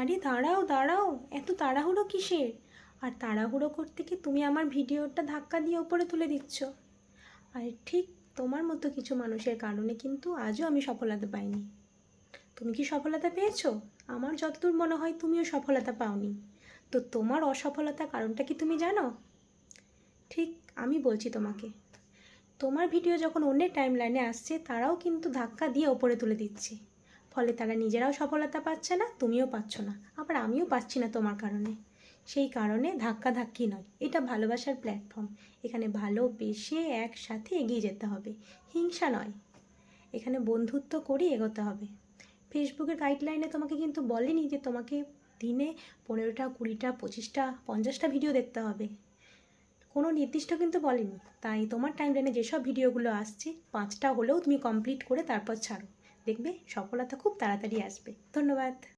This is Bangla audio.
আরে দাঁড়াও দাঁড়াও, এত তাড়াহুড়ো কিসের? আর তাড়াহুড়ো করতে কি তুমি আমার ভিডিওটা ধাক্কা দিয়ে ওপরে তুলে দিচ্ছ। আর ঠিক তোমার মতো কিছু মানুষের কারণে কিন্তু আজও আমি সফলতা পাইনি। তুমি কি সফলতা পেয়েছো? আমার যতদূর মনে হয় তুমিও সফলতা পাওনি। তো তোমার অসফলতার কারণটা কি তুমি জানো? ঠিক আমি বলছি তোমাকে, তোমার ভিডিও যখন অন্যের টাইম লাইনে আসছে তারাও কিন্তু ধাক্কা দিয়ে ওপরে তুলে দিচ্ছে। ফলে তারা নিজেরাও সফলতা পাচ্ছে না, তুমিও পাচ্ছ না, আবার আমিও পাচ্ছি না তোমার কারণে। সেই কারণে ধাক্কাধাক্কি নয়, এটা ভালোবাসার প্ল্যাটফর্ম। এখানে ভালোবেসে একসাথে এগিয়ে যেতে হবে, হিংসা নয়। এখানে বন্ধুত্ব করেই এগোতে হবে। ফেসবুকের গাইডলাইনে তোমাকে কিন্তু বলেনি যে তোমাকে দিনে 15টা 20টা 25টা 50টা ভিডিও দেখতে হবে, কোনো নির্দিষ্ট কিন্তু বলেনি। তাই তোমার টাইমলাইনে যেসব ভিডিওগুলো আসছে 5টা হলেও তুমি কমপ্লিট করে তারপর ছাড়ো, দেখবে সফলতা খুব তাড়াতাড়ি আসবে। ধন্যবাদ।